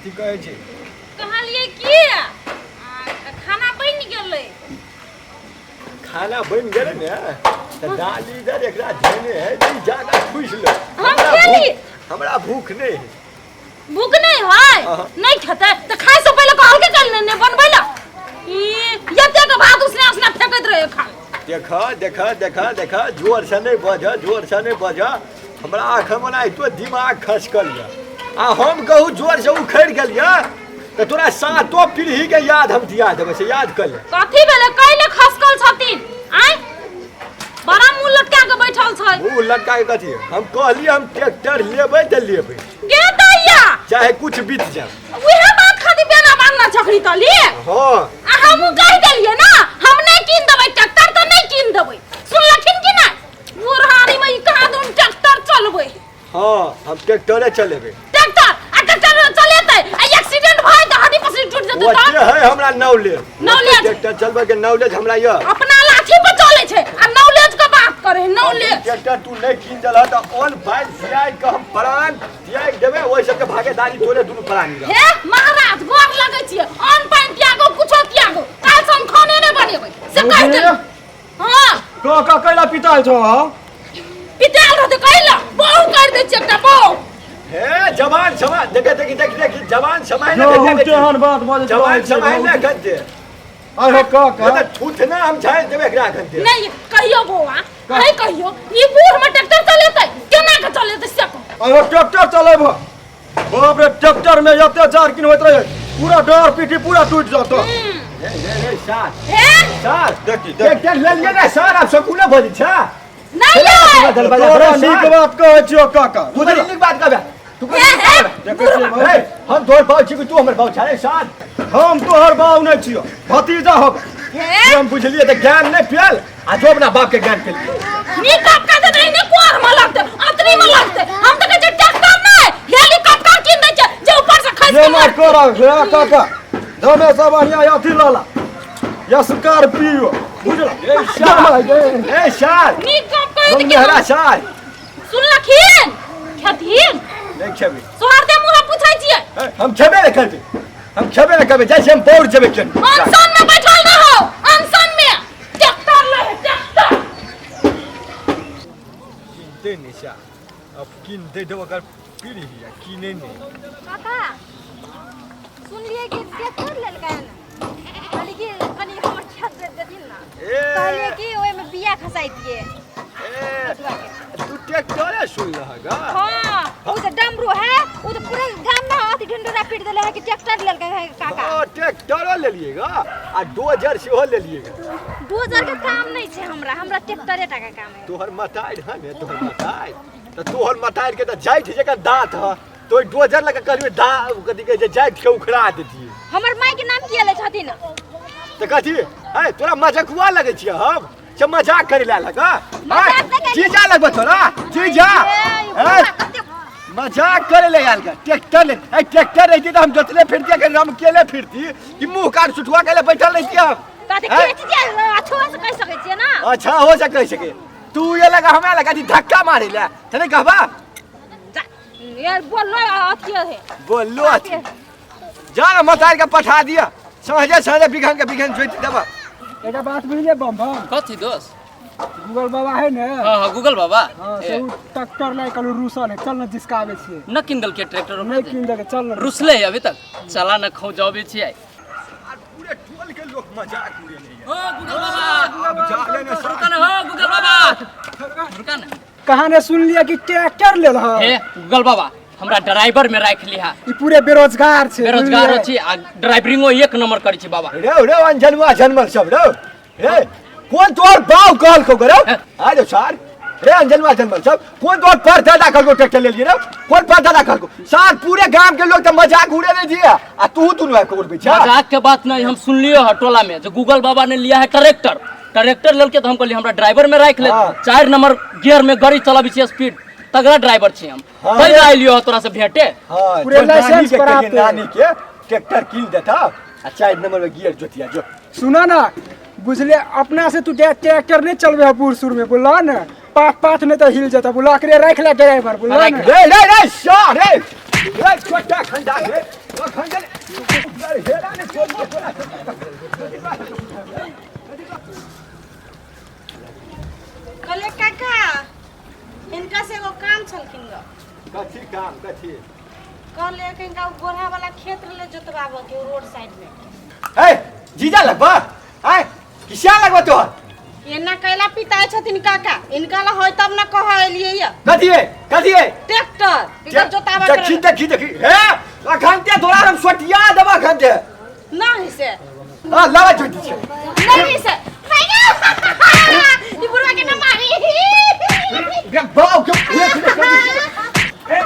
कथी कहै छै? कहलिए की खाना बन गेलै। खाना बन गेलै ने त डाली इधर एकरा देने है जी जागा खुश लो। हम खेली। हमरा भूख नहीं है। भूख नहीं है? नहीं खेते तो खाए से पहले कहल के चल ने बनबै ला। ये के भात उसने फेंकत रहे खा। देखा देखा देखा देखा जोर से नहीं बजा, जोर से नहीं बजा। हमरा आँख में ना तो दिमाग खसकल या आ हम कहू जोर से उखड़ गेलिया तो तोरा सातों पीढ़ी के याद हम दिया देबे से याद कर ले। कथी भेले कैले खसकल छथिन? आय बड़ा मुंह लटका के बैठल छै। मुंह लटका के कथी? हम कहली हम ट्रैक्टर लेबै त लेबै। के दैया चाहे कुछ बीत जाए। उहे बात खातिर बेना मारना चखरी तली। हां आ हम कह देलिए ना हम नहीं कीन देबै ट्रैक्टर तो नहीं कीन देबै। सुनलखिन कि नहीं? बुरहानी में कहा दूं ट्रैक्टर चलबै। हां हम ट्रैक्टरे चलेबै। ट्रैक्टर आ ट्रैक्टर चलेतै आ एक्सीडेंट भई त हड्डी पसली टूट जेतै। वो है हमरा नॉलेज। ट्रैक्टर चलबे के नॉलेज हमरा य। अपना लाठी पे चले छै आ नॉलेज के बात करे नॉलेज। ट्रैक्टर तू नहीं कीन देला त ऑन फाइल सीआई के हम प्राण दियाई देबे ओइ सब के भागीदारी तोरे दुनु प्राणी रह। हे महाराज गोर लगै छियै ऑन पाइन त्यागो कुछो त्यागो काल से हम खाने नहीं बनेबै से कह दे। हां का कैला पिताल छौ? पिताल रहते कैला बहु कर दे छै एकटा बहु। हे जवान समाज देखे देखी देख देख जवान समाज जो केहन बात बाजे जवान समाज ने कर दे। अरे का मतलब छूट ना हम चाहे देबे एकरा कर दे। नहीं कहियो बौआ नहीं कहियो ई बूढ़ में ट्रैक्टर चलेतै केना के चलेतै से को। अरे ट्रैक्टर चलेब बाप रे ट्रैक्टर में एते जार किन होत रहे पूरा डर पीठी पूरा टूट जातो। ए साथ हे साथ देखी ट्रैक्टर ले ले ना सर आप सकूना बोली छ। नहीं ले तोरा नीक बात कहै छियो काका। तू बड़ी नीक बात कहबे। तू हे हे हम तोर बाऊ छी कि तू हमर बाऊ छे साथ। हम तोहर बाऊ नहीं छियो भतीजा हो। हे हम बुझलिए त ज्ञान नहीं पियल आ जो अपना बाप के ज्ञान के लिए। नीक बात कहते नहीं ने कोर में लगते अतरी में लगते हम तो कहै ट्रैक्टर नहीं हेलीकॉप्टर किन दै छै जे ऊपर से खसि ये मत करा रे काका धमे सब बढ़िया अथी लाला या स्कॉर्पियो बुझला। ए साथ नीक काम कह हम दे मेहरा साथ सुनलखिन खेथिन नहीं खेबे। सोहर दे मुंह पूछै छियै हम खेबे नहीं करबे। हम खेबे नहीं करबे जैसे हम पौड़ जेबे केन। अनशन में बैठल न हो अनशन में ट्रैक्टर ले ट्रैक्टर किनते निशा अब किनते तो अगर पीढ़ी है किने नहीं। काका सुनलिए कि ट्रैक्टर लेलकै न कहली कि कनी हमर छत दे देथिन ना कहलिए कि ओए में बिया खसाई दिए। तू ट्रैक्टर सुन रहा है हां वो तो डमरू है वो तो पूरे गांव में अति ढंढोरा पीट देले है कि ट्रैक्टर लेलकै है काका। हां ट्रैक्टर ले लिएगा आ डोजर से हो ले लिएगा। 2000 के काम नहीं छे हमरा हमरा ट्रैक्टरे टा के काम है। तोहर मताइर है ने तोहर मताइर तो तोहर मताइर के तो जाइत जका दांत है तो डोजर लगा कहलिए दा कथि के जाइत के उखड़ा देती। हमर माई के नाम किया ले छथिन तो कथि है तोरा मजाकुआ लगे छियै हम से मजाक करे ला लगा जीजा लगबे तोरा जीजा मजाक करे ले आल का ट्रैक्टर ले ए ट्रैक्टर रहती तो हम जोतले फिरती के हम केले फिरती कि मुंह काट सुठवा के ले बैठल रहती हम। कहते खेत जे अच्छो से कह सकै छियै ना। अच्छा हो सके सके तू ये लगा हमरा लगा दी धक्का मारे ले त नहीं कहबा यार बोलो अथी है बोलो अथी जा ना मतार के पठा दिया सहजे सहजे बिघन के बिघन जोइत देबा। एटा बात बुझले बम बम कथी दोस्त? गूगल बाबा है ने। हां गूगल बाबा हां से ट्रैक्टर लाई कल रूसल है चल न जिसकावे छिए न किन दल के ट्रैक्टर नहीं किन दे चल न रुसले है अभी तक चला न खौ जावे छिए। पूरे टोल के लोग मजाक उड़े नहीं ओ गूगल बाबा अब जाले ने रुकन हो गूगल बाबा रुकन कहां ने सुन लिया कि ट्रैक्टर ले रहा हे गूगल बाबा हमरा ड्राइवर में राख लिहा ई पूरे बेरोजगार छे बेरोजगार छी आ ड्राइवरिंगो एक नंबर करै छी बाबा। रे रे अंजनवा जन्मल सब रे रे कौन तोर बाऊ कॉल को करे आ जो सर रे अंजनवा जन्मल सब कौन तोर पर दादा कल को ट्रैक्टर ले लिए रे कौन पर दादा कल को सर पूरे गांव के लोग तो मजाक उड़े नहीं दिया आ तू है को बिछा मजाक के बात नहीं हम सुन लियो है टोला में जो गूगल बाबा ने लिया है ट्रैक्टर ट्रैक्टर लेके तो हम कहली हमरा ड्राइवर में राख ले 4 नंबर गियर में गाड़ी चलाबी छी स्पीड तगड़ा ड्राइवर छी हम कई आइलियो तोरा से भेटे। हां पूरे लाइसेंस कराते नानी के ट्रैक्टर किन देता आ 4 नंबर में गियर जोतिया जो सुना ना बुझले अपना से तू ट्रैक्टर नहीं चलबे बूढ़ सुर में बोला ना पाथ पाथ नहीं तो हिल जाता बोला करे रख ले ड्राइवर बोला ना रे रे रे सर रे ए छोटा खंडा है वो खंडा हेरा ने छोड़ कले काका इनका से वो काम छलखिन ग कथी काम कथी कहले कि इनका गोरा वाला खेत ले जोतवाबो के रोड साइड में ए जीजा लगबा आय किसा लगबा तो एना कैला पिताई छथिन काका इनका ला होय तब ना कह एलिए या कथी है ट्रैक्टर इधर जोतावा देखी हे घंटे थोड़ा हम सटिया दबा घंटे नहीं से हां लावा छोटी छे नहीं से ई बुढ़वा के ना मारी गे बाव के ए